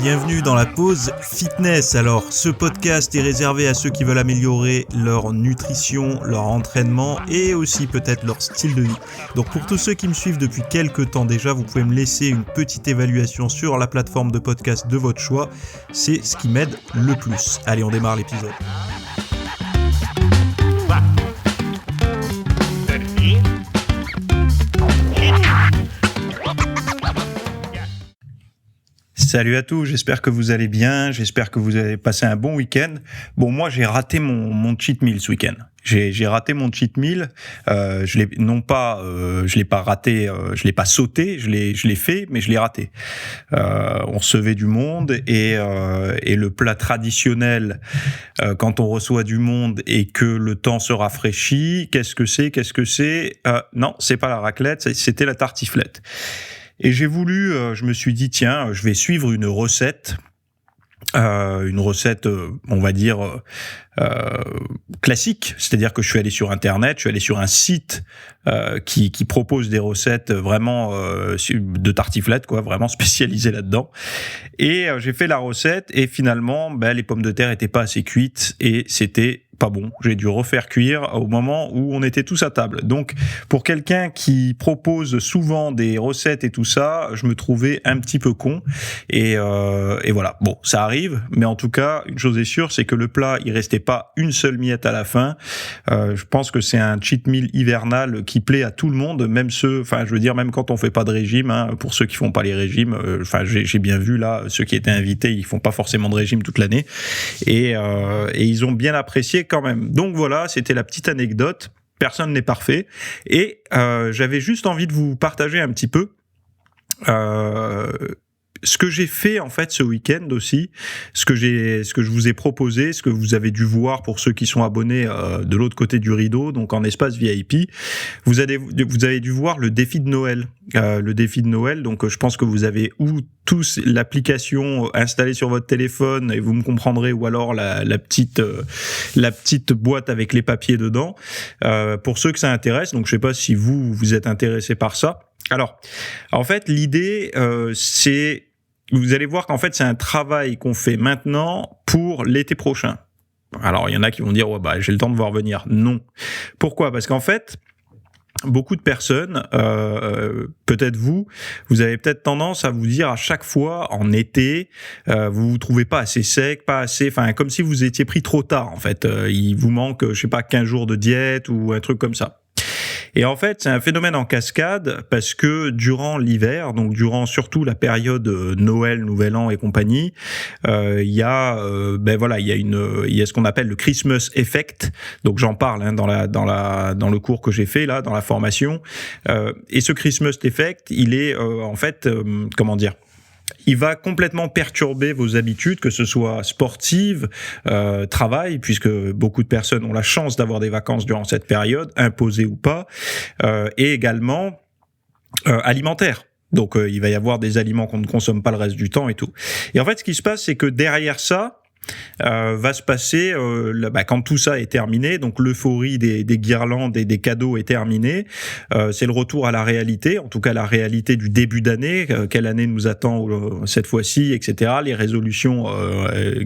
Bienvenue dans la pause fitness. Alors, ce podcast est réservé à ceux qui veulent améliorer leur nutrition, leur entraînement et aussi peut-être leur style de vie. Donc pour tous ceux qui me suivent depuis quelques temps déjà, vous pouvez me laisser une petite évaluation sur la plateforme de podcast de votre choix. C'est ce qui m'aide le plus. Allez, on démarre l'épisode. Salut à tous, j'espère que vous allez bien, j'espère que vous avez passé un bon week-end. Bon, moi j'ai raté mon cheat meal ce week-end. J'ai raté mon cheat meal. Je l'ai pas raté, je l'ai pas sauté, je l'ai fait, mais je l'ai raté. On recevait du monde et le plat traditionnel quand on reçoit du monde et que le temps se rafraîchit, qu'est-ce que c'est? Non, c'est pas la raclette, c'était la tartiflette. Et je me suis dit, tiens, je vais suivre une recette, on va dire, classique. C'est-à-dire que je suis allé sur Internet, je suis allé sur un site qui propose des recettes vraiment de tartiflette, quoi, vraiment spécialisé là-dedans. Et j'ai fait la recette et finalement, les pommes de terre étaient pas assez cuites et c'était pas bon. J'ai dû refaire cuire au moment où on était tous à table. Donc, pour quelqu'un qui propose souvent des recettes et tout ça, je me trouvais un petit peu con. Et voilà. Bon, ça arrive. Mais en tout cas, une chose est sûre, c'est que le plat, il restait pas une seule miette à la fin. Je pense que c'est un cheat meal hivernal qui plaît à tout le monde, même même quand on fait pas de régime, hein, pour ceux qui font pas les régimes. J'ai bien vu là, ceux qui étaient invités, ils font pas forcément de régime toute l'année. Et ils ont bien apprécié quand même. Donc voilà, c'était la petite anecdote. Personne n'est parfait. Et j'avais juste envie de vous partager un petit peu ce que j'ai fait en fait ce week-end aussi, ce que je vous ai proposé, ce que vous avez dû voir pour ceux qui sont abonnés de l'autre côté du rideau, donc en espace VIP. Vous avez dû voir le défi de Noël. Donc je pense que vous avez tous l'application installée sur votre téléphone et vous me comprendrez, ou alors la petite boîte avec les papiers dedans. Pour ceux que ça intéresse, donc je sais pas si vous êtes intéressé par ça. Alors, en fait, l'idée, vous allez voir qu'en fait, c'est un travail qu'on fait maintenant pour l'été prochain. Alors, il y en a qui vont dire, j'ai le temps de voir venir. Non. Pourquoi ? Parce qu'en fait, beaucoup de personnes, peut-être vous avez peut-être tendance à vous dire à chaque fois en été, vous vous trouvez pas assez sec, comme si vous étiez pris trop tard, en fait. Il vous manque, 15 jours de diète ou un truc comme ça. Et en fait, c'est un phénomène en cascade parce que durant l'hiver, donc durant surtout la période Noël, Nouvel An et compagnie, il y a ce qu'on appelle le Christmas Effect. Donc j'en parle dans le cours que j'ai fait là, dans la formation. Et ce Christmas Effect, il est il va complètement perturber vos habitudes, que ce soit sportives, travail, puisque beaucoup de personnes ont la chance d'avoir des vacances durant cette période, imposées ou pas, et également alimentaires. Donc il va y avoir des aliments qu'on ne consomme pas le reste du temps et tout. Et en fait, ce qui se passe, c'est que derrière ça, va se passer quand tout ça est terminé, donc l'euphorie des guirlandes et des cadeaux est terminée, c'est le retour à la réalité, en tout cas la réalité du début d'année, quelle année nous attend cette fois-ci, etc. Les résolutions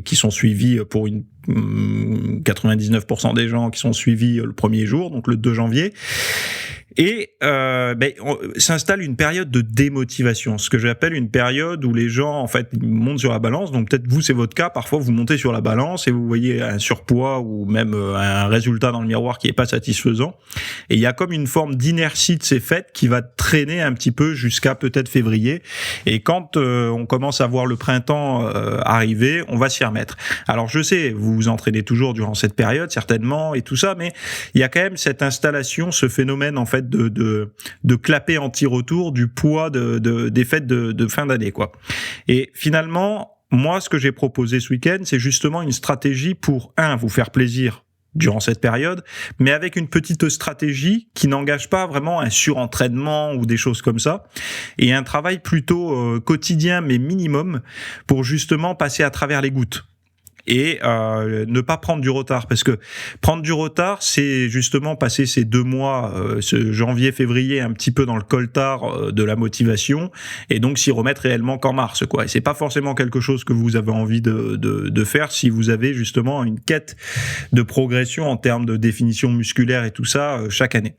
qui sont suivies pour 99% des gens qui sont suivis le premier jour, donc le 2 janvier. Et s'installe une période de démotivation, ce que j'appelle une période où les gens en fait montent sur la balance. Donc peut-être vous, c'est votre cas, parfois vous montez sur la balance et vous voyez un surpoids ou même un résultat dans le miroir qui est pas satisfaisant, et il y a comme une forme d'inertie de ces fêtes qui va traîner un petit peu jusqu'à peut-être février, et quand on commence à voir le printemps arriver, on va s'y remettre. Alors je sais, vous vous entraînez toujours durant cette période certainement et tout ça, mais il y a quand même cette installation, ce phénomène en fait de clapet anti-retour du poids des fêtes de fin d'année, quoi. Et finalement, moi, ce que j'ai proposé ce week-end, c'est justement une stratégie pour, vous faire plaisir durant cette période, mais avec une petite stratégie qui n'engage pas vraiment un surentraînement ou des choses comme ça, et un travail plutôt quotidien mais minimum pour justement passer à travers les gouttes. et ne pas prendre du retard, parce que prendre du retard, c'est justement passer ces 2 mois, ce janvier-février, un petit peu dans le coltard de la motivation, et donc s'y remettre réellement qu'en mars, quoi. Et c'est pas forcément quelque chose que vous avez envie de faire si vous avez justement une quête de progression en termes de définition musculaire et tout ça chaque année.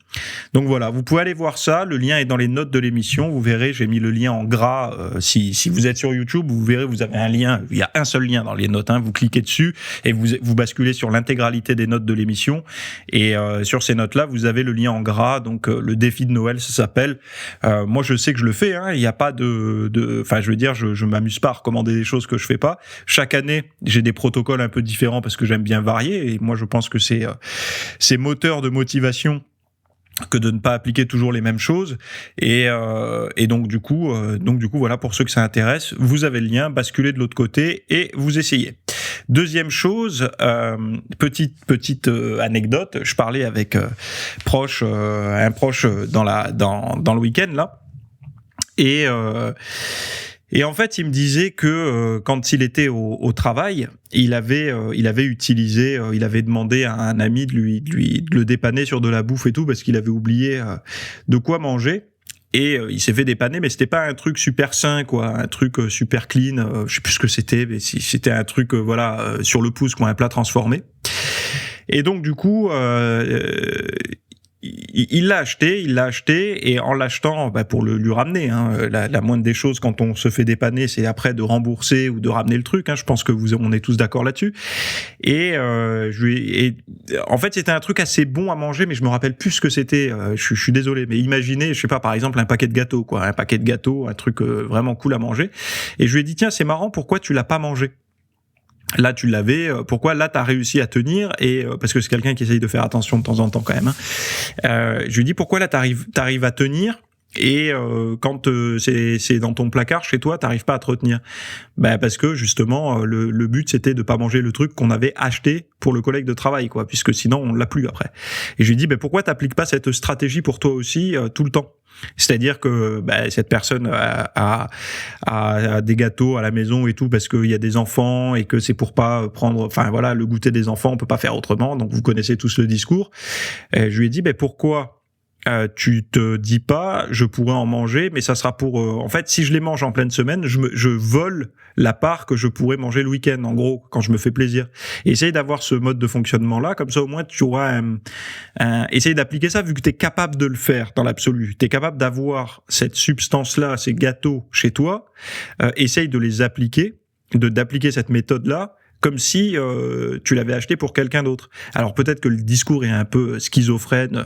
Donc voilà, vous pouvez aller voir ça, le lien est dans les notes de l'émission, vous verrez, j'ai mis le lien en gras, si vous êtes sur YouTube, vous verrez, vous avez un lien, il y a un seul lien dans les notes, vous cliquez dessus et vous basculez sur l'intégralité des notes de l'émission, et sur ces notes-là, vous avez le lien en gras, donc le défi de Noël, ça s'appelle. Moi, je sais que je le fais, il n'y a pas enfin, je veux dire, je m'amuse pas à recommander des choses que je fais pas. Chaque année, j'ai des protocoles un peu différents parce que j'aime bien varier, et moi, je pense que c'est moteur de motivation que de ne pas appliquer toujours les mêmes choses, et donc du coup voilà, pour ceux que ça intéresse, vous avez le lien, basculez de l'autre côté et vous essayez. Deuxième chose, petite anecdote, je parlais avec un proche dans le week-end là, et en fait, il me disait que quand il était au travail, il avait demandé à un ami de le dépanner sur de la bouffe et tout, parce qu'il avait oublié de quoi manger. Et il s'est fait dépanner, mais c'était pas un truc super sain, quoi, un truc super clean. Je sais plus ce que c'était, mais c'était un truc sur le pouce, quoi, un plat transformé. Et donc du coup, il l'a acheté, et en l'achetant, pour lui ramener, la moindre des choses quand on se fait dépanner, c'est après de rembourser ou de ramener le truc, je pense que on est tous d'accord là-dessus. Et en fait, c'était un truc assez bon à manger, mais je me rappelle plus ce que c'était. Je suis désolé, mais imaginez, je sais pas, par exemple, un paquet de gâteaux, quoi, un truc vraiment cool à manger. Et je lui ai dit, tiens, c'est marrant, pourquoi tu l'as pas mangé? Là, tu l'avais. Pourquoi là, t'as réussi à tenir? Et parce que c'est quelqu'un qui essaye de faire attention de temps en temps quand même. Je lui dis, pourquoi là, t'arrives à tenir, et quand c'est dans ton placard chez toi, t'arrives pas à te retenir? Parce que justement, le but c'était de pas manger le truc qu'on avait acheté pour le collègue de travail, quoi, puisque sinon on l'a plus après. Et je lui dis, pourquoi t'appliques pas cette stratégie pour toi aussi tout le temps? C'est-à-dire que cette personne a des gâteaux à la maison et tout, parce qu'il y a des enfants, et que c'est pour pas prendre, le goûter des enfants, on peut pas faire autrement. Donc vous connaissez tous le discours. Et je lui ai dit, pourquoi tu te dis pas, je pourrais en manger, mais ça sera pour... en fait, si je les mange en pleine semaine, je vole la part que je pourrais manger le week-end, en gros, quand je me fais plaisir. Et essaye d'avoir ce mode de fonctionnement-là, comme ça au moins tu auras essaye d'appliquer ça, vu que t'es capable de le faire dans l'absolu. T'es capable d'avoir cette substance-là, ces gâteaux chez toi, essaye de les appliquer, d'appliquer cette méthode-là, comme si tu l'avais acheté pour quelqu'un d'autre. Alors peut-être que le discours est un peu schizophrène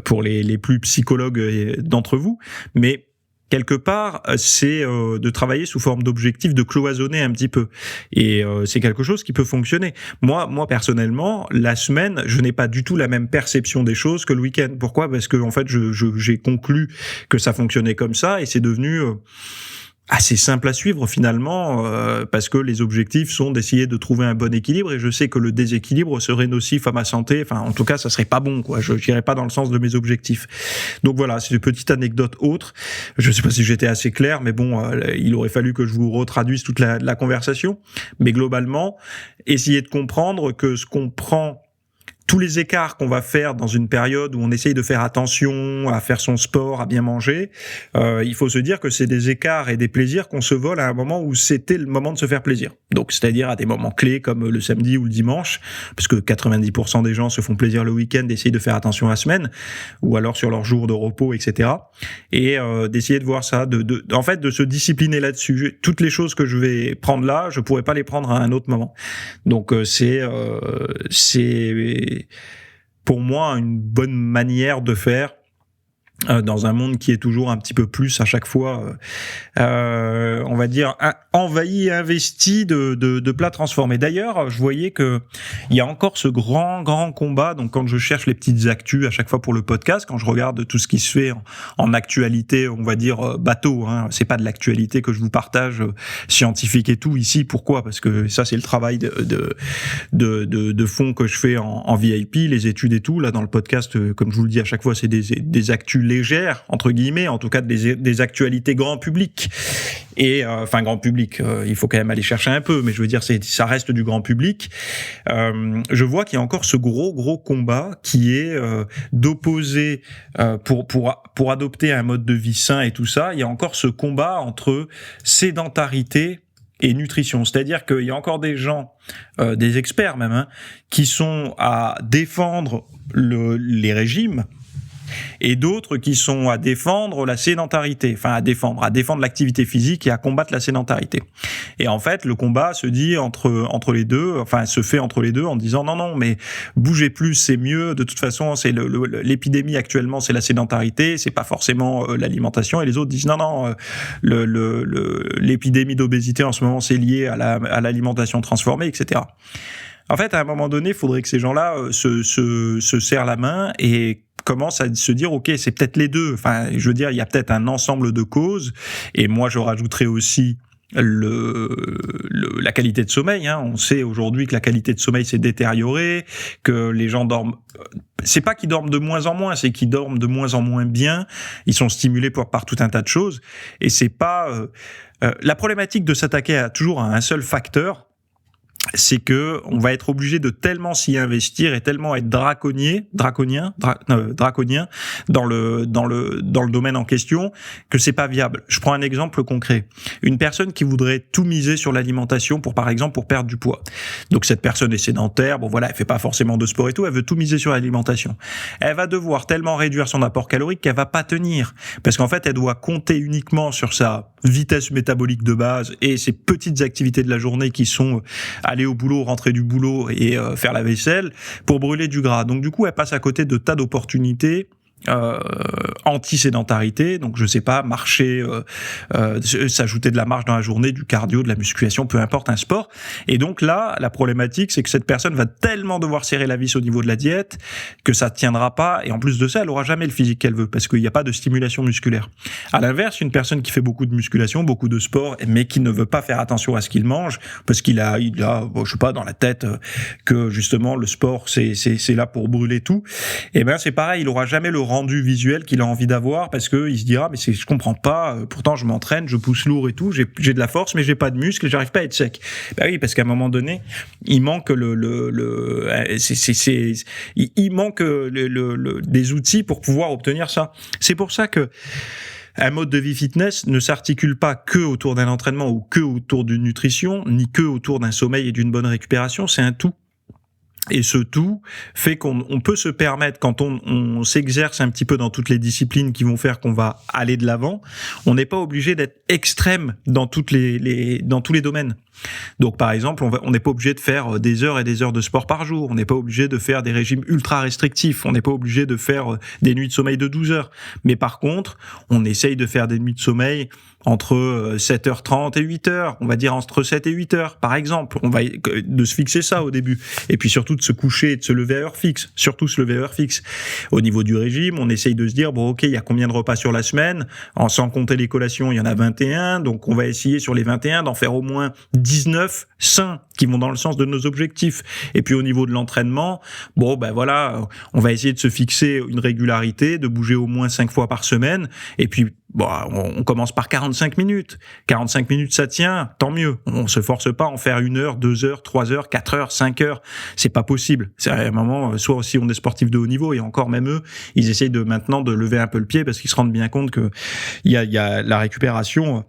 pour les plus psychologues d'entre vous, mais quelque part, c'est de travailler sous forme d'objectif, de cloisonner un petit peu. Et c'est quelque chose qui peut fonctionner. Moi personnellement, la semaine, je n'ai pas du tout la même perception des choses que le week-end. Pourquoi ? Parce que en fait, j'ai conclu que ça fonctionnait comme ça, et c'est devenu... assez simple à suivre finalement, parce que les objectifs sont d'essayer de trouver un bon équilibre, et je sais que le déséquilibre serait nocif à ma santé, en tout cas ça serait pas bon, quoi. Je n'irais pas dans le sens de mes objectifs. Donc voilà, c'est une petite anecdote autre. Je sais pas si j'étais assez clair, mais bon, il aurait fallu que je vous retraduise toute la conversation, mais globalement, essayez de comprendre que ce qu'on prend, tous les écarts qu'on va faire dans une période où on essaye de faire attention à faire son sport, à bien manger, il faut se dire que c'est des écarts et des plaisirs qu'on se vole à un moment où c'était le moment de se faire plaisir. Donc, c'est-à-dire à des moments clés comme le samedi ou le dimanche, parce que 90% des gens se font plaisir le week-end, essayent de faire attention la semaine, ou alors sur leur jour de repos, etc. Et d'essayer de voir ça, en fait, de se discipliner là-dessus. Toutes les choses que je vais prendre là, je pourrais pas les prendre à un autre moment. Donc, c'est pour moi une bonne manière de faire dans un monde qui est toujours un petit peu plus à chaque fois, on va dire, envahi et investi de plats transformés. D'ailleurs, je voyais que il y a encore ce grand combat. Donc, quand je cherche les petites actus à chaque fois pour le podcast, quand je regarde tout ce qui se fait en actualité, on va dire bateau, c'est pas de l'actualité que je vous partage scientifique et tout ici. Pourquoi ? Parce que ça, c'est le travail de fond que je fais en VIP, les études et tout. Là, dans le podcast, comme je vous le dis à chaque fois, c'est des actus légère, entre guillemets, en tout cas des actualités grand public. Et grand public, il faut quand même aller chercher un peu, mais je veux dire, ça reste du grand public. Je vois qu'il y a encore ce gros combat qui est d'opposer pour adopter un mode de vie sain et tout ça. Il y a encore ce combat entre sédentarité et nutrition, c'est-à-dire qu'il y a encore des gens, des experts même, qui sont à défendre les régimes, et d'autres qui sont à défendre la sédentarité, à défendre l'activité physique et à combattre la sédentarité. Et en fait, le combat se dit entre les deux, se fait entre les deux en disant non, mais bougez plus, c'est mieux. De toute façon, c'est l'épidémie actuellement, c'est la sédentarité, c'est pas forcément l'alimentation. Et les autres disent non, l'épidémie d'obésité en ce moment, c'est lié à l'alimentation transformée, etc. En fait, à un moment donné, il faudrait que ces gens-là se serrent la main et commence à se dire ok, c'est peut-être les deux. Je veux dire, il y a peut-être un ensemble de causes. Et moi, je rajouterais aussi la qualité de sommeil. On sait aujourd'hui que la qualité de sommeil s'est détériorée, que les gens dorment. C'est pas qu'ils dorment de moins en moins, c'est qu'ils dorment de moins en moins bien. Ils sont stimulés par tout un tas de choses. Et c'est pas la problématique de s'attaquer toujours à un seul facteur. C'est que on va être obligé de tellement s'y investir et tellement être draconien dans le domaine en question que c'est pas viable. Je prends un exemple concret. Une personne qui voudrait tout miser sur l'alimentation pour perdre du poids. Donc cette personne est sédentaire, elle fait pas forcément de sport et tout, elle veut tout miser sur l'alimentation. Elle va devoir tellement réduire son apport calorique qu'elle va pas tenir parce qu'en fait, elle doit compter uniquement sur sa vitesse métabolique de base et ses petites activités de la journée qui sont aller au boulot, rentrer du boulot et faire la vaisselle pour brûler du gras. Donc du coup, elle passe à côté de tas d'opportunités anti-sédentarité, donc je sais pas, marcher, s'ajouter de la marche dans la journée, du cardio, de la musculation, peu importe, un sport. Et donc là, la problématique, c'est que cette personne va tellement devoir serrer la vis au niveau de la diète que ça tiendra pas, et en plus de ça, elle aura jamais le physique qu'elle veut, parce qu'il n'y a pas de stimulation musculaire. À l'inverse, une personne qui fait beaucoup de musculation, beaucoup de sport, mais qui ne veut pas faire attention à ce qu'il mange, parce qu'il a je sais pas, dans la tête que justement le sport c'est là pour brûler tout, et ben c'est pareil, il aura jamais le rendu visuel qu'il a envie d'avoir parce que il se dira mais je comprends pas, pourtant je m'entraîne, je pousse lourd et tout, j'ai de la force mais j'ai pas de muscle et j'arrive pas à être sec. Bah oui, parce qu'à un moment donné, il manque il manque des outils pour pouvoir obtenir ça. C'est pour ça que un mode de vie fitness ne s'articule pas que autour d'un entraînement ou que autour d'une nutrition, ni que autour d'un sommeil et d'une bonne récupération, c'est un tout. Et ce tout fait qu'on peut se permettre, quand on s'exerce un petit peu dans toutes les disciplines qui vont faire qu'on va aller de l'avant, on n'est pas obligé d'être extrême dans tous les domaines. Donc par exemple, on n'est pas obligé de faire des heures et des heures de sport par jour, on n'est pas obligé de faire des régimes ultra restrictifs, on n'est pas obligé de faire des nuits de sommeil de 12 heures. Mais par contre, on essaye de faire des nuits de sommeil entre 7h30 et 8h, on va dire entre 7 et 8h par exemple. On va de se fixer ça au début. Et puis surtout de se coucher et de se lever à heure fixe, surtout se lever à heure fixe. Au niveau du régime, on essaye de se dire bon OK, il y a combien de repas sur la semaine, sans compter les collations, il y en a 21, donc on va essayer sur les 21 d'en faire au moins 19 sains qui vont dans le sens de nos objectifs. Et puis au niveau de l'entraînement, on va essayer de se fixer une régularité, de bouger au moins 5 fois par semaine. Et puis on commence par 45 minutes. 45 minutes, ça tient, tant mieux. On se force pas à en faire 1 heure, 2 heures, 3 heures, 4 heures, 5 heures. C'est pas possible. C'est à un moment, soit si on est sportif de haut niveau, et encore même eux, ils essayent maintenant de lever un peu le pied parce qu'ils se rendent bien compte que il y a la récupération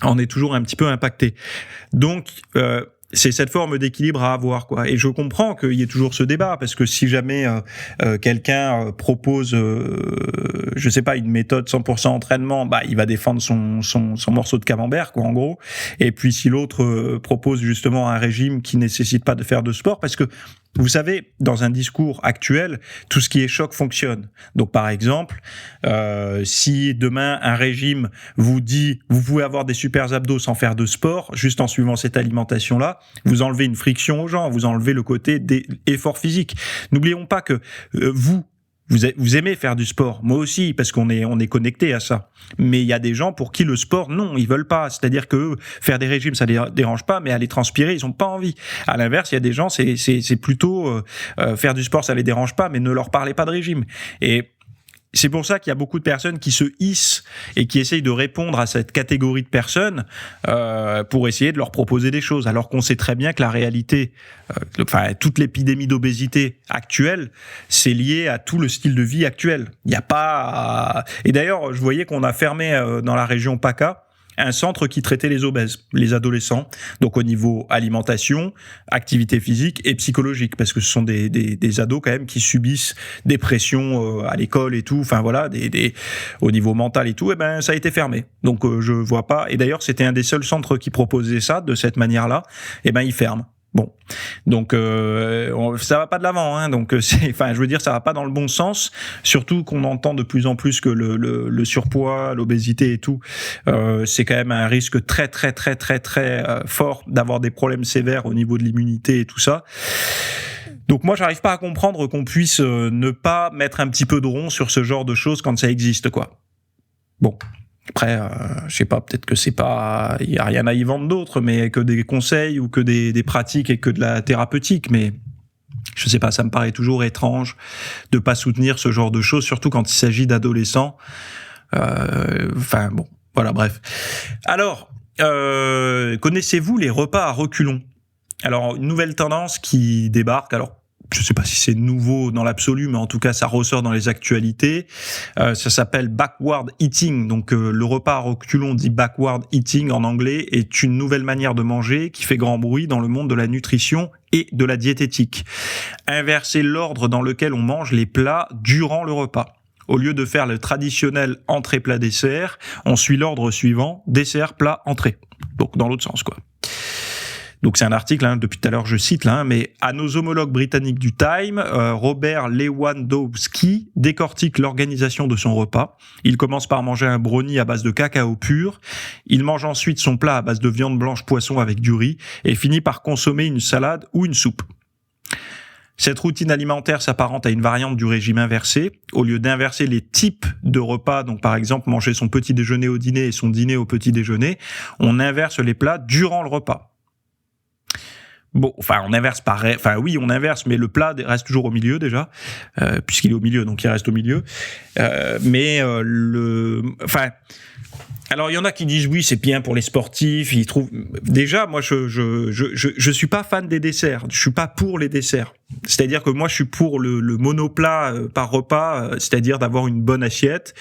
en est toujours un petit peu impacté. Donc, c'est cette forme d'équilibre à avoir, quoi. Et je comprends qu'il y ait toujours ce débat, parce que si jamais quelqu'un propose, je sais pas, une méthode 100% entraînement, il va défendre son morceau de camembert, quoi, en gros. Et puis si l'autre propose justement un régime qui nécessite pas de faire de sport, parce que vous savez, dans un discours actuel, tout ce qui est choc fonctionne. Donc, par exemple, si demain un régime vous dit vous pouvez avoir des super abdos sans faire de sport, juste en suivant cette alimentation-là, vous enlevez une friction aux gens, vous enlevez le côté des efforts physiques. N'oublions pas que vous aimez faire du sport, moi aussi, parce qu'on est connecté à ça. Mais il y a des gens pour qui le sport, non, ils veulent pas. C'est-à-dire que faire des régimes, ça les dérange pas, mais aller transpirer, ils ont pas envie. À l'inverse, il y a des gens, c'est plutôt faire du sport, ça les dérange pas, mais ne leur parlez pas de régime. Et c'est pour ça qu'il y a beaucoup de personnes qui se hissent et qui essayent de répondre à cette catégorie de personnes pour essayer de leur proposer des choses, alors qu'on sait très bien que la réalité, toute l'épidémie d'obésité actuelle, c'est lié à tout le style de vie actuel. Il n'y a pas... Et d'ailleurs, je voyais qu'on a fermé dans la région PACA un centre qui traitait les obèses, les adolescents, donc au niveau alimentation, activité physique et psychologique, parce que ce sont des ados quand même qui subissent des pressions à l'école et tout, enfin voilà, au niveau mental et tout, et ben ça a été fermé. Donc je vois pas, et d'ailleurs c'était un des seuls centres qui proposait ça de cette manière-là, et ben ils ferment. Bon, donc ça va pas de l'avant, hein. Donc je veux dire, ça va pas dans le bon sens. Surtout qu'on entend de plus en plus que le surpoids, l'obésité et tout, c'est quand même un risque très très très très très fort d'avoir des problèmes sévères au niveau de l'immunité et tout ça. Donc moi, j'arrive pas à comprendre qu'on puisse ne pas mettre un petit peu de rond sur ce genre de choses quand ça existe, quoi. Bon. Après, je sais pas, peut-être que c'est pas, il y a rien à y vendre d'autre, mais que des conseils ou que des pratiques et que de la thérapeutique, mais je sais pas, ça me paraît toujours étrange de pas soutenir ce genre de choses, surtout quand il s'agit d'adolescents. Bon, voilà, bref. Alors, connaissez-vous les repas à reculons ? Alors, une nouvelle tendance qui débarque, alors je ne sais pas si c'est nouveau dans l'absolu, mais en tout cas, ça ressort dans les actualités. Ça s'appelle backward eating. Donc, le repas à reculons dit backward eating en anglais est une nouvelle manière de manger qui fait grand bruit dans le monde de la nutrition et de la diététique. Inverser l'ordre dans lequel on mange les plats durant le repas. Au lieu de faire le traditionnel entrée, plat, dessert, on suit l'ordre suivant, dessert, plat, entrée. Donc, dans l'autre sens, quoi. Donc c'est un article, depuis tout à l'heure je cite, mais à nos homologues britanniques du Time, Robert Lewandowski décortique l'organisation de son repas. Il commence par manger un brownie à base de cacao pur, il mange ensuite son plat à base de viande blanche poisson avec du riz, et finit par consommer une salade ou une soupe. Cette routine alimentaire s'apparente à une variante du régime inversé. Au lieu d'inverser les types de repas, donc par exemple manger son petit déjeuner au dîner et son dîner au petit déjeuner, on inverse les plats durant le repas. Bon, on inverse oui, on inverse, mais le plat reste toujours au milieu déjà, puisqu'il est au milieu, donc il reste au milieu. Alors il y en a qui disent oui, c'est bien pour les sportifs. Ils trouvent déjà, moi je suis pas fan des desserts. Je suis pas pour les desserts. C'est-à-dire que moi je suis pour le monoplat par repas, c'est-à-dire d'avoir une bonne assiette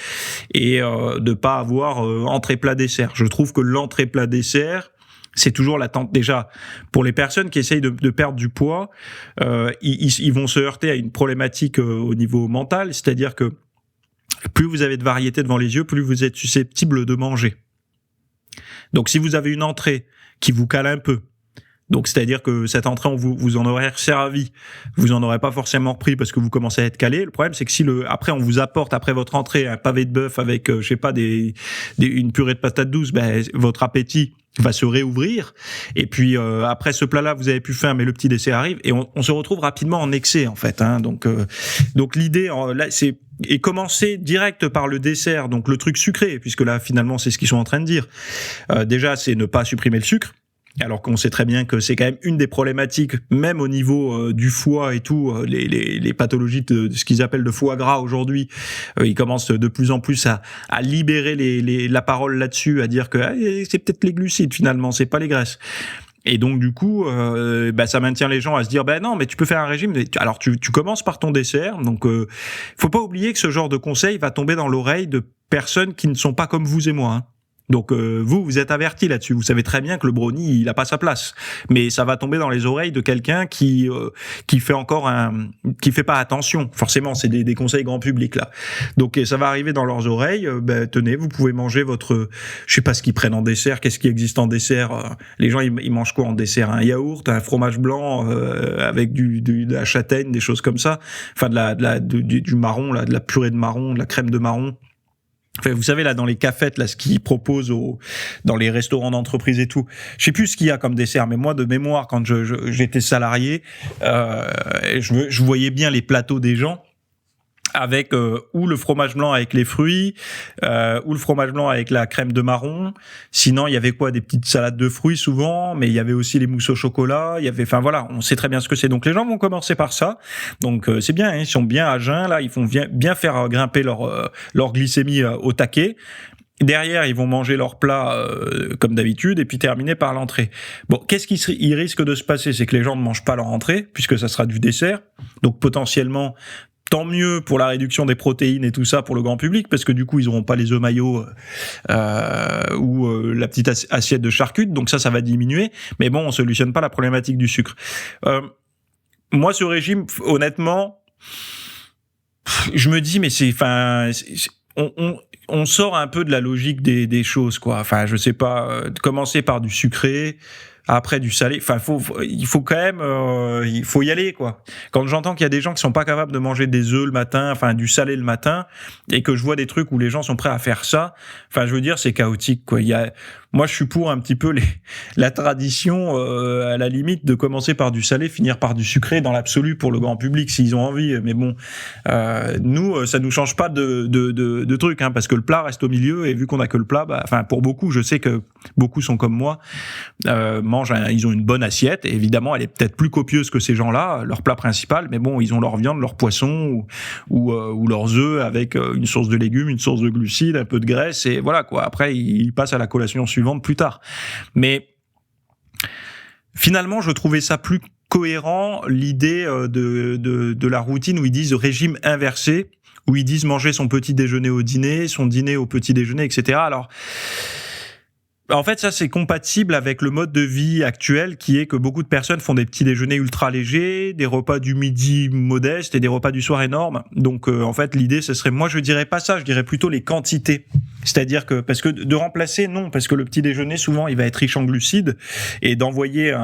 et de pas avoir entrée plat dessert. Je trouve que l'entrée plat dessert, c'est toujours l'attente déjà pour les personnes qui essayent de perdre du poids. Ils vont se heurter à une problématique au niveau mental, c'est-à-dire que plus vous avez de variété devant les yeux, plus vous êtes susceptible de manger. Donc si vous avez une entrée qui vous cale un peu, donc c'est-à-dire que cette entrée, vous en aurez servi, vous en aurez pas forcément repris parce que vous commencez à être calé. Le problème, c'est que si après on vous apporte après votre entrée un pavé de bœuf avec une purée de patates douces, votre appétit va se réouvrir. Et puis après ce plat-là, vous avez plus faim, mais le petit dessert arrive et on se retrouve rapidement en excès en fait. Donc l'idée là, c'est et commencer direct par le dessert, donc le truc sucré, puisque là finalement c'est ce qu'ils sont en train de dire. Déjà, c'est ne pas supprimer le sucre. Alors qu'on sait très bien que c'est quand même une des problématiques, même au niveau du foie et tout, les pathologies de ce qu'ils appellent de foie gras aujourd'hui, ils commencent de plus en plus à libérer la parole là-dessus, à dire que c'est peut-être les glucides finalement, c'est pas les graisses. Et donc du coup, ça maintient les gens à se dire non, mais tu peux faire un régime. Alors tu commences par ton dessert. Donc faut pas oublier que ce genre de conseil va tomber dans l'oreille de personnes qui ne sont pas comme vous et moi. Hein. Donc vous êtes avertis là-dessus. Vous savez très bien que le brownie, il a pas sa place. Mais ça va tomber dans les oreilles de quelqu'un qui fait pas attention. Forcément, c'est des conseils grand public là. Donc ça va arriver dans leurs oreilles. Tenez, vous pouvez manger votre, je sais pas ce qu'ils prennent en dessert. Qu'est-ce qui existe en dessert ? Les gens ils mangent quoi en dessert ? Un yaourt, un fromage blanc avec de la châtaigne, des choses comme ça. Enfin du marron là, de la purée de marron, de la crème de marron. Enfin, vous savez là dans les cafettes là ce qu'ils proposent dans les restaurants d'entreprise et tout. Je sais plus ce qu'il y a comme dessert, mais moi de mémoire quand j'étais salarié, je voyais bien les plateaux des gens avec ou le fromage blanc avec les fruits, ou le fromage blanc avec la crème de marron. Sinon, il y avait quoi? Des petites salades de fruits souvent, mais il y avait aussi les mousses au chocolat. Il y avait, enfin voilà, on sait très bien ce que c'est. Donc les gens vont commencer par ça. Donc c'est bien, hein, ils sont bien à jeun là, ils font bien faire grimper leur glycémie au taquet. Derrière, ils vont manger leur plat comme d'habitude et puis terminer par l'entrée. Bon, qu'est-ce qui risque de se passer? C'est que les gens ne mangent pas leur entrée puisque ça sera du dessert. Donc potentiellement, tant mieux pour la réduction des protéines et tout ça pour le grand public, parce que du coup, ils n'auront pas les œufs maillots ou la petite assiette de charcutes, donc ça va diminuer. Mais bon, on solutionne pas la problématique du sucre. Moi, ce régime, honnêtement, je me dis, mais on sort un peu de la logique des choses, quoi. Enfin, je sais pas, commencer par du sucré, après du salé. Enfin, il faut quand même, il faut y aller, quoi. Quand j'entends qu'il y a des gens qui sont pas capables de manger des œufs le matin, enfin du salé le matin, et que je vois des trucs où les gens sont prêts à faire ça, enfin, je veux dire, c'est chaotique, quoi. Moi, je suis pour un petit peu la tradition, à la limite, de commencer par du salé, finir par du sucré dans l'absolu pour le grand public s'ils ont envie. Mais bon, nous, ça nous change pas de truc, hein, parce que le plat reste au milieu et vu qu'on a que le plat, enfin pour beaucoup, je sais que beaucoup sont comme moi, ils ont une bonne assiette. Et évidemment, elle est peut-être plus copieuse que ces gens-là, leur plat principal. Mais bon, ils ont leur viande, leur poisson ou leurs œufs avec une source de légumes, une source de glucides, un peu de graisse et voilà quoi. Après, ils passent à la collation suivante plus tard. Mais finalement, je trouvais ça plus cohérent, l'idée de la routine où ils disent régime inversé, où ils disent manger son petit déjeuner au dîner, son dîner au petit déjeuner, etc. Alors, en fait, ça, c'est compatible avec le mode de vie actuel qui est que beaucoup de personnes font des petits déjeuners ultra légers, des repas du midi modestes et des repas du soir énormes. Donc, en fait, l'idée, ce serait, moi, je dirais pas ça, je dirais plutôt les quantités. C'est-à-dire que, parce que de remplacer, non, parce que le petit déjeuner, souvent, il va être riche en glucides et d'envoyer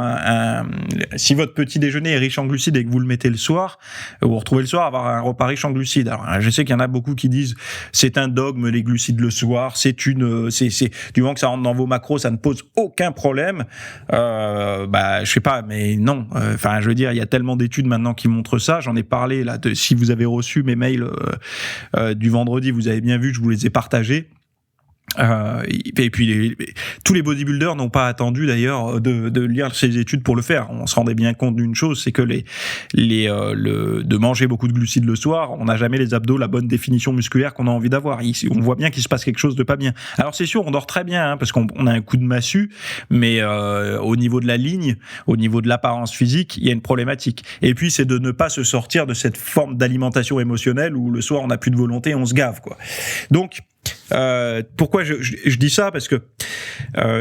si votre petit déjeuner est riche en glucides et que vous le mettez le soir, vous retrouvez le soir avoir un repas riche en glucides. Alors, je sais qu'il y en a beaucoup qui disent, c'est un dogme, les glucides le soir, c'est du moment que ça rentre dans vos macros, ça ne pose aucun problème. Je sais pas, mais non. Enfin, je veux dire, il y a tellement d'études maintenant qui montrent ça. J'en ai parlé là. Si vous avez reçu mes mails du vendredi, vous avez bien vu, je vous les ai partagés. Et puis tous les bodybuilders n'ont pas attendu d'ailleurs de lire ces études pour le faire. On se rendait bien compte d'une chose, c'est que de manger beaucoup de glucides le soir, on n'a jamais les abdos, la bonne définition musculaire qu'on a envie d'avoir. Ici, on voit bien qu'il se passe quelque chose de pas bien. Alors c'est sûr, on dort très bien parce qu'on a un coup de massue, mais au niveau de la ligne, au niveau de l'apparence physique, il y a une problématique. Et puis c'est de ne pas se sortir de cette forme d'alimentation émotionnelle où le soir on n'a plus de volonté, on se gave, quoi. Donc pourquoi je dis ça? Parce que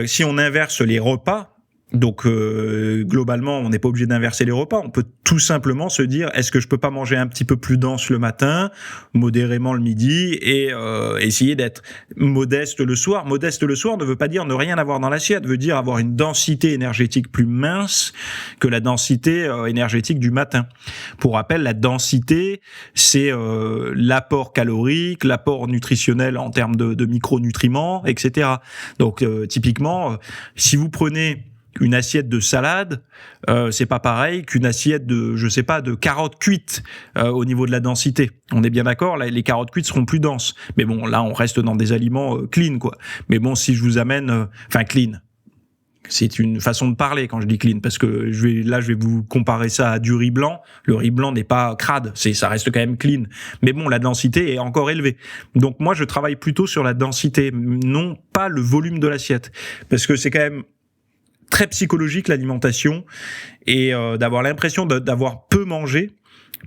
si on inverse les repas, donc globalement, on n'est pas obligé d'inverser les repas. On peut tout simplement se dire, est-ce que je peux pas manger un petit peu plus dense le matin, modérément le midi, et essayer d'être modeste le soir. Modeste le soir ne veut pas dire ne rien avoir dans l'assiette, veut dire avoir une densité énergétique plus mince que la densité énergétique du matin. Pour rappel, la densité, c'est l'apport calorique, l'apport nutritionnel en termes de micronutriments, etc. Donc typiquement, si vous prenez une assiette de salade, c'est pas pareil qu'une assiette de carottes cuites au niveau de la densité. On est bien d'accord, là, les carottes cuites seront plus denses. Mais bon, là, on reste dans des aliments clean, quoi. Mais bon, si je vous amène, clean. C'est une façon de parler quand je dis clean, parce que je vais vous comparer ça à du riz blanc. Le riz blanc n'est pas crade, ça reste quand même clean. Mais bon, la densité est encore élevée. Donc moi, je travaille plutôt sur la densité, non pas le volume de l'assiette. Parce que c'est quand même très psychologique l'alimentation, et d'avoir l'impression d'avoir peu mangé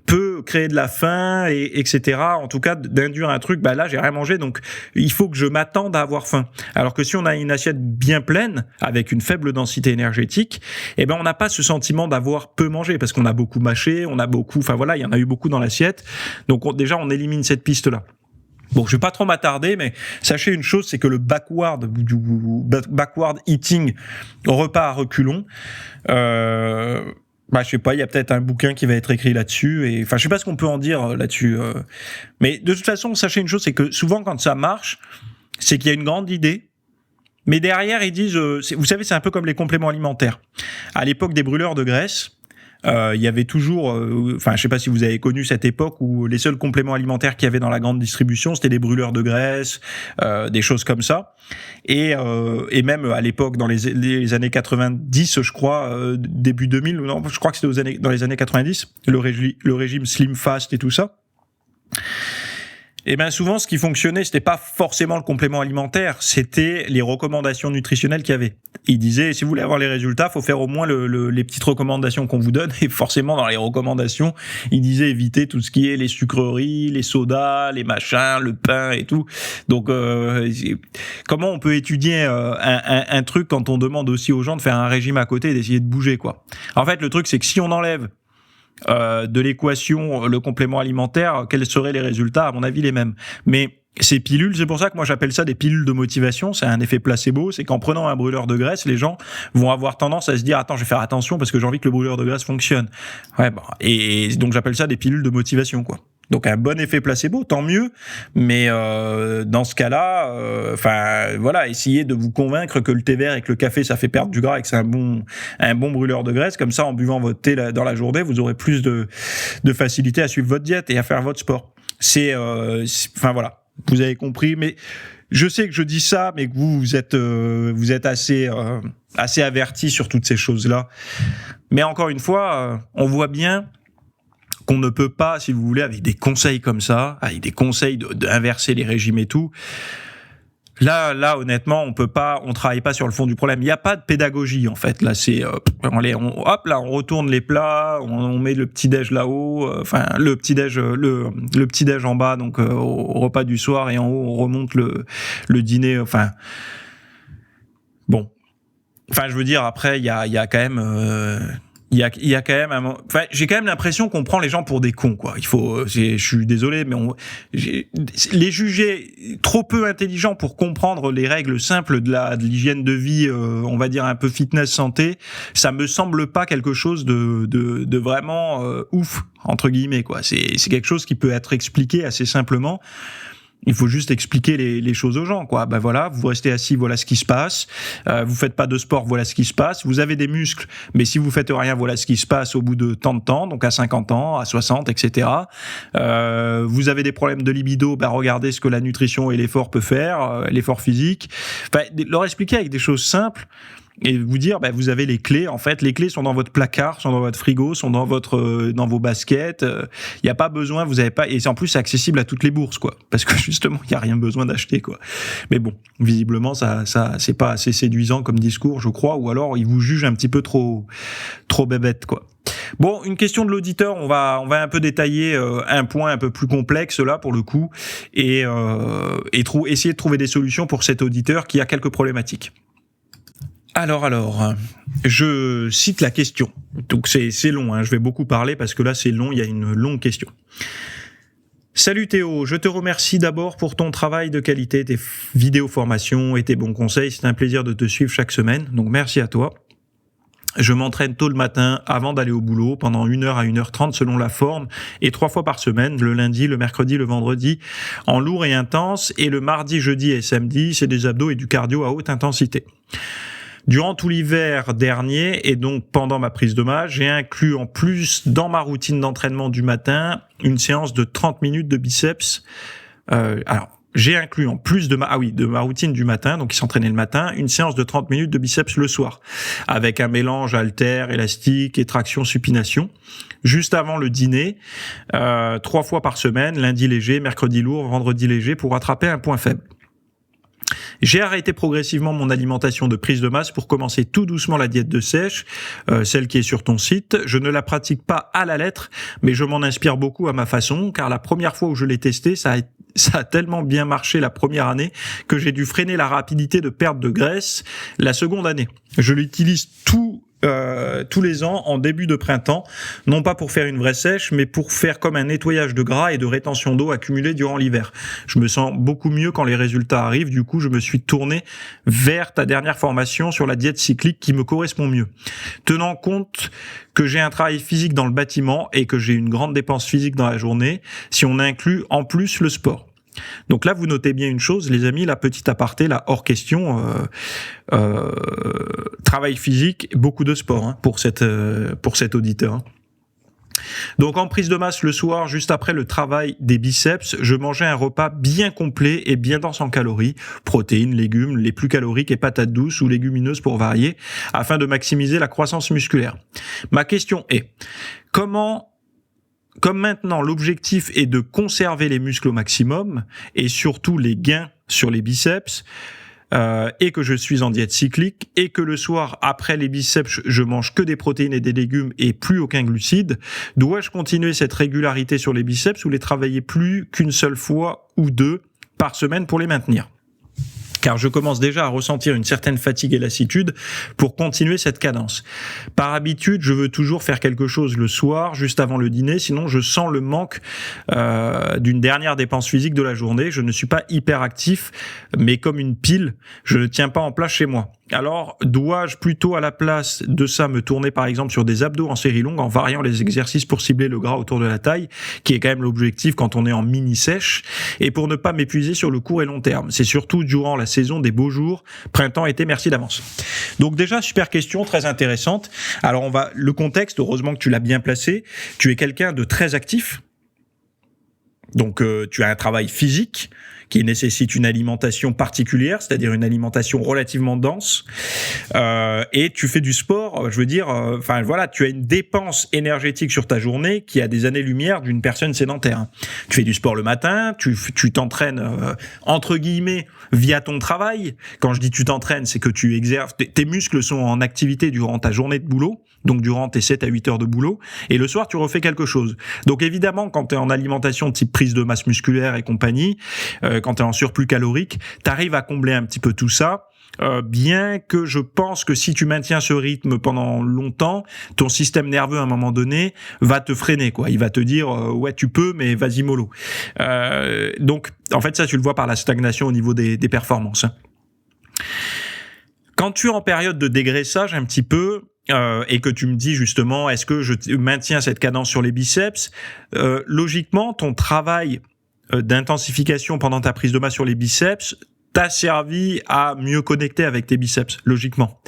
peut créer de la faim, et etc. En tout cas, d'induire un truc, là j'ai rien mangé, donc il faut que je m'attende à avoir faim. Alors que si on a une assiette bien pleine, avec une faible densité énergétique, on n'a pas ce sentiment d'avoir peu mangé, parce qu'on a beaucoup mâché, il y en a eu beaucoup dans l'assiette, donc déjà on élimine cette piste-là. Bon, je vais pas trop m'attarder, mais sachez une chose, c'est que le backward eating, repas à reculons, je sais pas, il y a peut-être un bouquin qui va être écrit là-dessus, et je sais pas ce qu'on peut en dire là-dessus. Mais de toute façon, sachez une chose, c'est que souvent quand ça marche, c'est qu'il y a une grande idée, mais derrière ils disent, vous savez, c'est un peu comme les compléments alimentaires. À l'époque des brûleurs de graisse, il y avait toujours, enfin, je sais pas si vous avez connu cette époque où les seuls compléments alimentaires qu'il y avait dans la grande distribution, c'était des brûleurs de graisse, des choses comme ça. Et même à l'époque, dans les années 90, je crois, début 2000, non, je crois que c'était dans les années 90, le régime Slim Fast et tout ça. Et bien souvent, ce qui fonctionnait, c'était pas forcément le complément alimentaire, c'était les recommandations nutritionnelles qu'il y avait. Il disait, si vous voulez avoir les résultats, faut faire au moins les petites recommandations qu'on vous donne. Et forcément, dans les recommandations, il disait éviter tout ce qui est les sucreries, les sodas, les machins, le pain et tout. Donc, comment on peut étudier un truc quand on demande aussi aux gens de faire un régime à côté et d'essayer de bouger, quoi. En fait, le truc, c'est que si on enlève de l'équation le complément alimentaire, quels seraient les résultats? À mon avis, les mêmes. Mais ces pilules, c'est pour ça que moi j'appelle ça des pilules de motivation. C'est un effet placebo. C'est qu'en prenant un brûleur de graisse, les gens vont avoir tendance à se dire attends, je vais faire attention parce que j'ai envie que le brûleur de graisse fonctionne. Ouais, bon, et donc j'appelle ça des pilules de motivation, quoi. Donc un bon effet placebo, tant mieux. Mais dans ce cas-là, enfin voilà, essayez de vous convaincre que le thé vert et que le café ça fait perdre du gras et que c'est un bon brûleur de graisse. Comme ça, en buvant votre thé dans la journée, vous aurez plus de facilité à suivre votre diète et à faire votre sport. Enfin voilà, vous avez compris. Mais je sais que je dis ça, mais que vous êtes assez avertis sur toutes ces choses-là. Mais encore une fois, on voit bien qu'on ne peut pas, si vous voulez, avec des conseils comme ça, avec des conseils d'inverser les régimes et tout. Là, honnêtement, on travaille pas sur le fond du problème. Il n'y a pas de pédagogie, en fait. Là, c'est, on retourne les plats, on met le petit-déj là-haut, le petit-déj en bas, donc, au repas du soir, et en haut, on remonte le dîner, bon. Enfin, je veux dire, après, il y a quand même, il y a quand même j'ai quand même l'impression qu'on prend les gens pour des cons, quoi. Je suis désolé, mais les juger trop peu intelligents pour comprendre les règles simples de l'hygiène de vie, on va dire un peu fitness santé, ça me semble pas quelque chose de vraiment ouf entre guillemets, quoi. C'est quelque chose qui peut être expliqué assez simplement. Il faut juste expliquer les choses aux gens, quoi. Ben voilà, vous restez assis, voilà ce qui se passe. Vous faites pas de sport, voilà ce qui se passe. Vous avez des muscles, mais si vous faites rien, voilà ce qui se passe au bout de tant de temps, donc à 50 ans, à 60, etc. Vous avez des problèmes de libido, ben regardez ce que la nutrition et l'effort peut faire, l'effort physique. Enfin, leur expliquer avec des choses simples. Et vous dire, vous avez les clés. En fait, les clés sont dans votre placard, sont dans votre frigo, sont dans vos baskets. Il y a pas besoin, vous avez pas. Et en plus, c'est accessible à toutes les bourses, quoi. Parce que justement, il y a rien besoin d'acheter, quoi. Mais bon, visiblement, ça, c'est pas assez séduisant comme discours, je crois. Ou alors, ils vous jugent un petit peu trop bébête, quoi. Bon, une question de l'auditeur. On va un peu détailler un point un peu plus complexe là pour le coup, et essayer de trouver des solutions pour cet auditeur qui a quelques problématiques. Alors, je cite la question. Donc c'est long, hein, je vais beaucoup parler parce que là c'est long, il y a une longue question. Salut Théo, je te remercie d'abord pour ton travail de qualité, tes vidéos formations et tes bons conseils. C'est un plaisir de te suivre chaque semaine, donc merci à toi. Je m'entraîne tôt le matin avant d'aller au boulot pendant 1h à 1h30 selon la forme et 3 fois par semaine, le lundi, le mercredi, le vendredi en lourd et intense, et le mardi, jeudi et samedi, c'est des abdos et du cardio à haute intensité. Durant tout l'hiver dernier et donc pendant ma prise de masse, j'ai inclus en plus dans ma routine d'entraînement du matin une séance de 30 minutes de biceps. J'ai inclus en plus de ma routine du matin, donc il s'entraînait le matin, une séance de 30 minutes de biceps le soir, avec un mélange haltère, élastique et traction supination, juste avant le dîner, 3 fois par semaine, lundi léger, mercredi lourd, vendredi léger, pour rattraper un point faible. J'ai arrêté progressivement mon alimentation de prise de masse pour commencer tout doucement la diète de sèche, celle qui est sur ton site. Je ne la pratique pas à la lettre, mais je m'en inspire beaucoup à ma façon, car la première fois où je l'ai testé, ça a tellement bien marché la première année que j'ai dû freiner la rapidité de perte de graisse la seconde année. Je l'utilise tous les ans en début de printemps, non pas pour faire une vraie sèche, mais pour faire comme un nettoyage de gras et de rétention d'eau accumulée durant l'hiver. Je me sens beaucoup mieux quand les résultats arrivent, du coup je me suis tourné vers ta dernière formation sur la diète cyclique qui me correspond mieux. Tenant compte que j'ai un travail physique dans le bâtiment et que j'ai une grande dépense physique dans la journée, si on inclut en plus le sport. Donc là, vous notez bien une chose, les amis, la petite aparté, là, hors question, travail physique, beaucoup de sport pour cet auditeur. Donc en prise de masse le soir, juste après le travail des biceps, je mangeais un repas bien complet et bien dense en calories, protéines, légumes, les plus caloriques et patates douces ou légumineuses pour varier, afin de maximiser la croissance musculaire. Ma question est, comme maintenant l'objectif est de conserver les muscles au maximum et surtout les gains sur les biceps, et que je suis en diète cyclique et que le soir après les biceps je mange que des protéines et des légumes et plus aucun glucide, dois-je continuer cette régularité sur les biceps ou les travailler plus qu'une seule fois ou deux par semaine pour les maintenir ? Car je commence déjà à ressentir une certaine fatigue et lassitude pour continuer cette cadence. Par habitude, je veux toujours faire quelque chose le soir, juste avant le dîner, sinon je sens le manque d'une dernière dépense physique de la journée. Je ne suis pas hyper actif, mais comme une pile, je ne tiens pas en place chez moi. Alors, dois-je plutôt à la place de ça me tourner par exemple sur des abdos en série longue en variant les exercices pour cibler le gras autour de la taille, qui est quand même l'objectif quand on est en mini-sèche, et pour ne pas m'épuiser sur le court et long terme. C'est surtout durant la saison des beaux jours, printemps, été, merci d'avance. Donc déjà, super question, très intéressante. Alors le contexte, heureusement que tu l'as bien placé, tu es quelqu'un de très actif, donc tu as un travail physique qui nécessite une alimentation particulière, c'est-à-dire une alimentation relativement dense, et tu fais du sport, je veux dire, tu as une dépense énergétique sur ta journée qui a des années-lumière d'une personne sédentaire. Tu fais du sport le matin, tu t'entraînes, entre guillemets, via ton travail. Quand je dis tu t'entraînes, c'est que tu exerces, tes muscles sont en activité durant ta journée de boulot, donc durant tes 7 à 8 heures de boulot, et le soir, tu refais quelque chose. Donc évidemment, quand tu es en alimentation type prise de masse musculaire et compagnie, quand tu es en surplus calorique, tu arrives à combler un petit peu tout ça, bien que je pense que si tu maintiens ce rythme pendant longtemps, ton système nerveux à un moment donné va te freiner, quoi. Il va te dire ouais tu peux, mais vas-y mollo. Donc en fait ça tu le vois par la stagnation au niveau des performances. Quand tu es en période de dégraissage un petit peu, et que tu me dis justement est-ce que je maintiens cette cadence sur les biceps, logiquement ton travail d'intensification pendant ta prise de masse sur les biceps t'a servi à mieux connecter avec tes biceps, logiquement.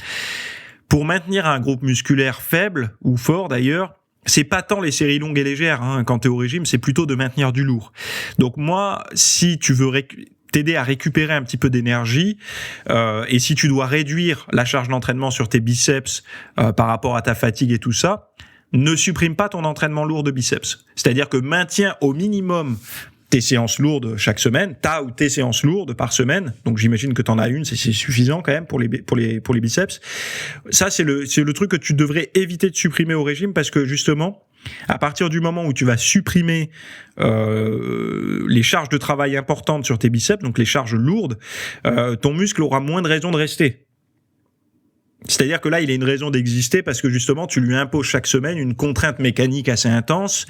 Pour maintenir un groupe musculaire faible ou fort d'ailleurs, c'est pas tant les séries longues et légères quand t'es au régime, c'est plutôt de maintenir du lourd. Donc moi, si tu veux t'aider à récupérer un petit peu d'énergie, et si tu dois réduire la charge d'entraînement sur tes biceps par rapport à ta fatigue et tout ça, ne supprime pas ton entraînement lourd de biceps. C'est-à-dire que maintiens au minimum tes séances lourdes chaque semaine, ta ou tes séances lourdes par semaine. Donc j'imagine que tu en as une, c'est suffisant quand même pour les biceps. Ça c'est le truc que tu devrais éviter de supprimer au régime parce que justement, à partir du moment où tu vas supprimer les charges de travail importantes sur tes biceps, donc les charges lourdes, ton muscle aura moins de raisons de rester. C'est-à-dire que là, il a une raison d'exister parce que justement, tu lui imposes chaque semaine une contrainte mécanique assez intense,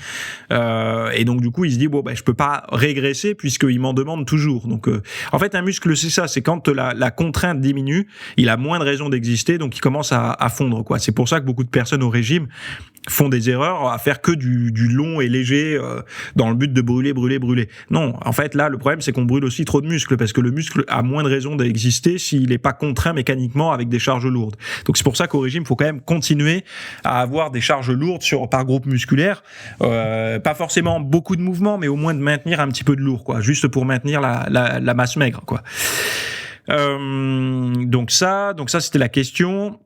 et donc du coup, il se dit je peux pas régresser puisqu'il m'en demande toujours. Donc, en fait, un muscle, c'est ça, c'est quand la contrainte diminue, il a moins de raisons d'exister, donc il commence à fondre, quoi. C'est pour ça que beaucoup de personnes au régime font des erreurs à faire que du long et léger dans le but de brûler. Non, en fait, là, le problème, c'est qu'on brûle aussi trop de muscles parce que le muscle a moins de raisons d'exister s'il n'est pas contraint mécaniquement avec des charges lourdes. Donc c'est pour ça qu'au régime, il faut quand même continuer à avoir des charges lourdes par groupe musculaire, pas forcément beaucoup de mouvements, mais au moins de maintenir un petit peu de lourd, quoi, juste pour maintenir la masse maigre, quoi. Donc ça c'était la question.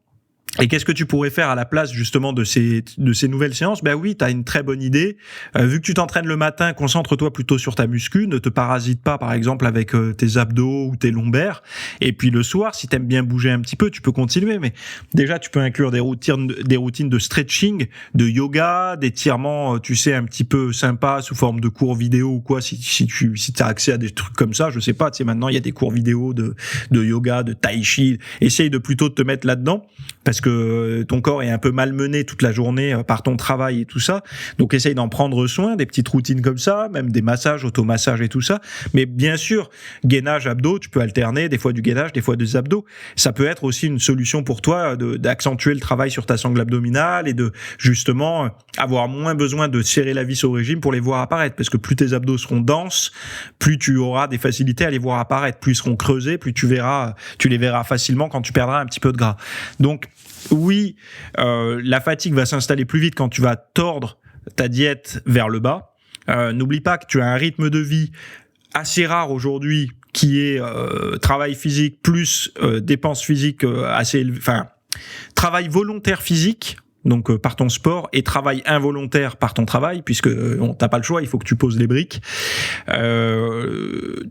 Et qu'est-ce que tu pourrais faire à la place justement de ces nouvelles séances ? Ben oui, t'as une très bonne idée. Vu que tu t'entraînes le matin, concentre-toi plutôt sur ta muscu, ne te parasite pas par exemple avec tes abdos ou tes lombaires. Et puis le soir, si t'aimes bien bouger un petit peu, tu peux continuer. Mais déjà, tu peux inclure des routines de stretching, de yoga, d'étirements, tu sais, un petit peu sympa sous forme de cours vidéo ou quoi. Si t'as accès à des trucs comme ça, je sais pas. Tu sais, maintenant il y a des cours vidéo de yoga, de tai chi. Essaye de plutôt te mettre là-dedans parce que que ton corps est un peu malmené toute la journée par ton travail et tout ça. Donc essaye d'en prendre soin, des petites routines comme ça, même des massages, automassages et tout ça. Mais bien sûr, gainage, abdos, tu peux alterner des fois du gainage, des fois des abdos. Ça peut être aussi une solution pour toi d'accentuer le travail sur ta sangle abdominale et de justement avoir moins besoin de serrer la vis au régime pour les voir apparaître. Parce que plus tes abdos seront denses, plus tu auras des facilités à les voir apparaître. Plus ils seront creusés, plus tu les verras facilement quand tu perdras un petit peu de gras. Donc oui, la fatigue va s'installer plus vite quand tu vas tordre ta diète vers le bas. N'oublie pas que tu as un rythme de vie assez rare aujourd'hui qui est travail physique plus dépenses physiques assez élevées, enfin travail volontaire physique, donc par ton sport, et travail involontaire par ton travail, puisque t'as pas le choix, il faut que tu poses les briques.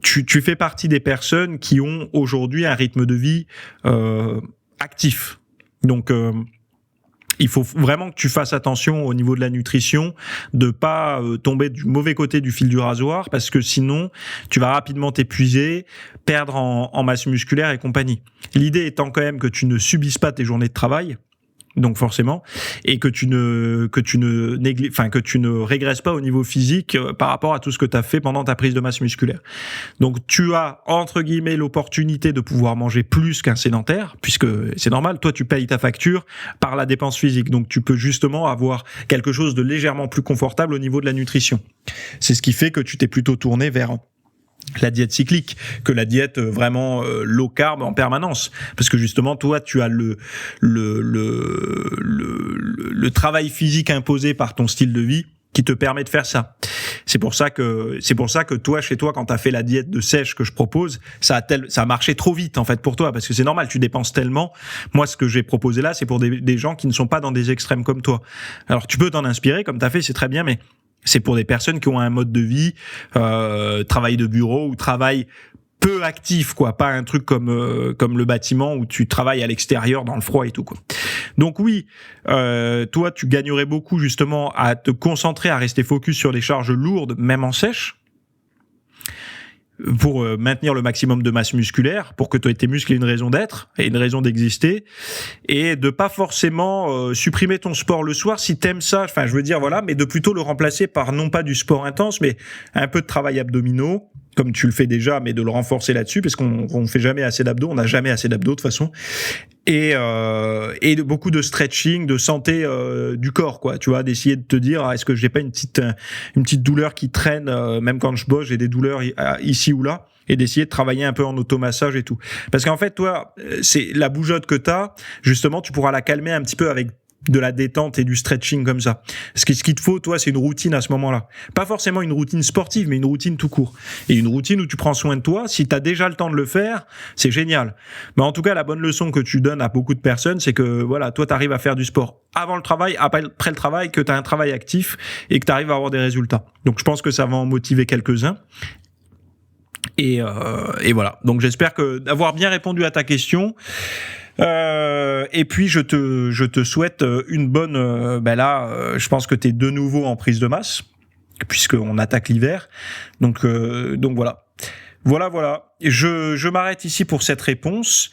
Tu fais partie des personnes qui ont aujourd'hui un rythme de vie actif. Donc il faut vraiment que tu fasses attention au niveau de la nutrition, de pas tomber du mauvais côté du fil du rasoir, parce que sinon tu vas rapidement t'épuiser, perdre en masse musculaire et compagnie. L'idée étant quand même que tu ne subisses pas tes journées de travail, donc forcément, et que tu ne régresses pas au niveau physique par rapport à tout ce que tu as fait pendant ta prise de masse musculaire. Donc tu as entre guillemets l'opportunité de pouvoir manger plus qu'un sédentaire, puisque c'est normal, toi tu payes ta facture par la dépense physique, donc tu peux justement avoir quelque chose de légèrement plus confortable au niveau de la nutrition. C'est ce qui fait que tu t'es plutôt tourné vers la diète cyclique que la diète vraiment low carb en permanence, parce que justement toi tu as le travail physique imposé par ton style de vie qui te permet de faire ça. C'est pour ça que toi, chez toi, quand t'as fait la diète de sèche que je propose, ça a marché trop vite, en fait, pour toi, parce que c'est normal, tu dépenses tellement. Moi, ce que j'ai proposé là, c'est pour des gens qui ne sont pas dans des extrêmes comme toi. Alors, tu peux t'en inspirer, comme t'as fait, c'est très bien, mais c'est pour des personnes qui ont un mode de vie, travail de bureau ou travail peu actif, quoi, pas un truc comme le bâtiment où tu travailles à l'extérieur dans le froid et tout, quoi. Donc oui, toi tu gagnerais beaucoup justement à te concentrer, à rester focus sur des charges lourdes, même en sèche, pour maintenir le maximum de masse musculaire, pour que tes muscles aient une raison d'être et une raison d'exister, et de pas forcément supprimer ton sport le soir si t'aimes ça, enfin je veux dire voilà, mais de plutôt le remplacer par non pas du sport intense, mais un peu de travail abdominaux, comme tu le fais déjà, mais de le renforcer là-dessus, parce qu'on fait jamais assez d'abdos, on n'a jamais assez d'abdos de toute façon, et beaucoup de stretching, de santé du corps, quoi. Tu vois, d'essayer de te dire, est-ce que j'ai pas une petite douleur qui traîne, même quand je bosse, j'ai des douleurs ici ou là, et d'essayer de travailler un peu en automassage et tout. Parce qu'en fait, toi, c'est la bougeotte que t'as, justement, tu pourras la calmer un petit peu avec de la détente et du stretching comme ça. Ce qu'il te faut, toi, c'est une routine à ce moment-là. Pas forcément une routine sportive, mais une routine tout court. Et une routine où tu prends soin de toi. Si tu as déjà le temps de le faire, c'est génial. Mais en tout cas, la bonne leçon que tu donnes à beaucoup de personnes, c'est que voilà, toi, tu arrives à faire du sport avant le travail, après le travail, que tu as un travail actif et que tu arrives à avoir des résultats. Donc, je pense que ça va en motiver quelques-uns. Et voilà. Donc, j'espère d'avoir bien répondu à ta question. Et puis je te souhaite une bonne je pense que t'es de nouveau en prise de masse puisqu'on attaque l'hiver, donc voilà. Je m'arrête ici pour cette réponse.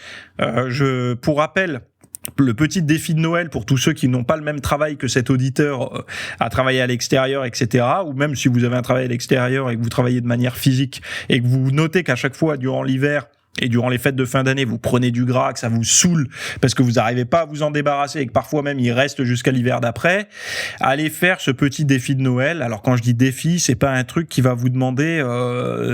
Pour rappel, le petit défi de Noël pour tous ceux qui n'ont pas le même travail que cet auditeur à travailler à l'extérieur, etc. Ou même si vous avez un travail à l'extérieur et que vous travaillez de manière physique et que vous notez qu'à chaque fois durant l'hiver et durant les fêtes de fin d'année, vous prenez du gras, que ça vous saoule parce que vous n'arrivez pas à vous en débarrasser et que parfois même il reste jusqu'à l'hiver d'après, allez faire ce petit défi de Noël. Alors quand je dis défi, c'est pas un truc qui va vous demander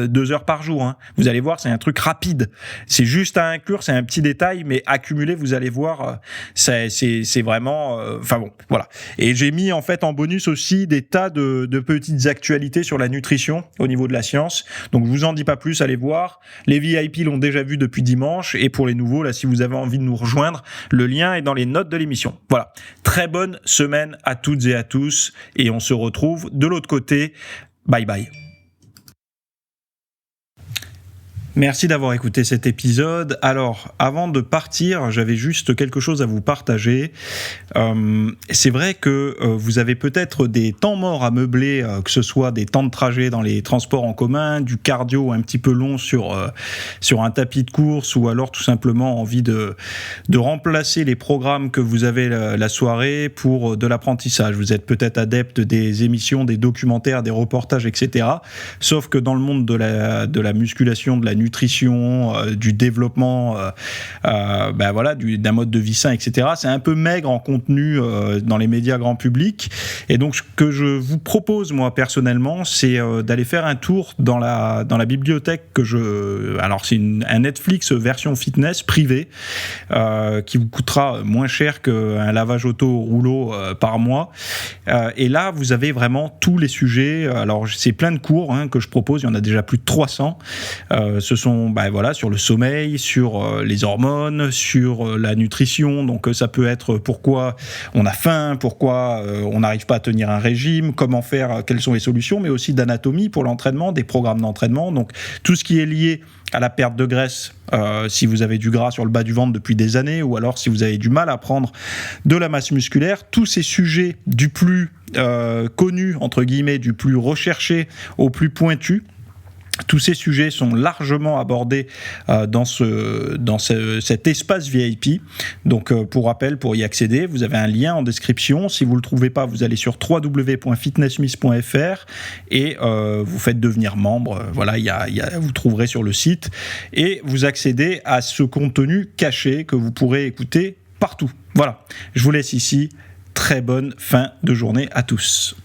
2 heures par jour, hein. Vous allez voir, c'est un truc rapide. C'est juste à inclure, c'est un petit détail, mais accumulé, vous allez voir, c'est vraiment... Enfin bon, voilà. Et j'ai mis en fait en bonus aussi des tas de petites actualités sur la nutrition au niveau de la science. Donc je vous en dis pas plus, allez voir. Les VIP l'ont déjà vu depuis dimanche, et pour les nouveaux, là, si vous avez envie de nous rejoindre, le lien est dans les notes de l'émission. Voilà. Très bonne semaine à toutes et à tous, et on se retrouve de l'autre côté. Bye bye. Merci d'avoir écouté cet épisode. Alors, avant de partir, j'avais juste quelque chose à vous partager. C'est vrai que vous avez peut-être des temps morts à meubler, que ce soit des temps de trajet dans les transports en commun, du cardio un petit peu long sur un tapis de course, ou alors tout simplement envie de remplacer les programmes que vous avez la soirée pour de l'apprentissage. Vous êtes peut-être adepte des émissions, des documentaires, des reportages, etc. Sauf que dans le monde de la musculation, de la nutrition, du développement, d'un mode de vie sain, etc. C'est un peu maigre en contenu dans les médias grand public. Et donc, ce que je vous propose, moi, personnellement, c'est d'aller faire un tour dans la bibliothèque alors, c'est un Netflix version fitness privée qui vous coûtera moins cher qu'un lavage auto au rouleau par mois. Et là, vous avez vraiment tous les sujets. Alors, c'est plein de cours que je propose. Il y en a déjà plus de 300. Ce sont sur le sommeil, sur les hormones, sur la nutrition. Donc ça peut être pourquoi on a faim, pourquoi on n'arrive pas à tenir un régime, comment faire, quelles sont les solutions, mais aussi d'anatomie pour l'entraînement, des programmes d'entraînement. Donc tout ce qui est lié à la perte de graisse, si vous avez du gras sur le bas du ventre depuis des années, ou alors si vous avez du mal à prendre de la masse musculaire, tous ces sujets du plus connu, entre guillemets, du plus recherché au plus pointu, tous ces sujets sont largement abordés dans cet espace VIP. Donc, pour rappel, pour y accéder, vous avez un lien en description. Si vous ne le trouvez pas, vous allez sur www.fitnessmiss.fr et vous faites devenir membre. Voilà, vous trouverez sur le site. Et vous accédez à ce contenu caché que vous pourrez écouter partout. Voilà, je vous laisse ici. Très bonne fin de journée à tous.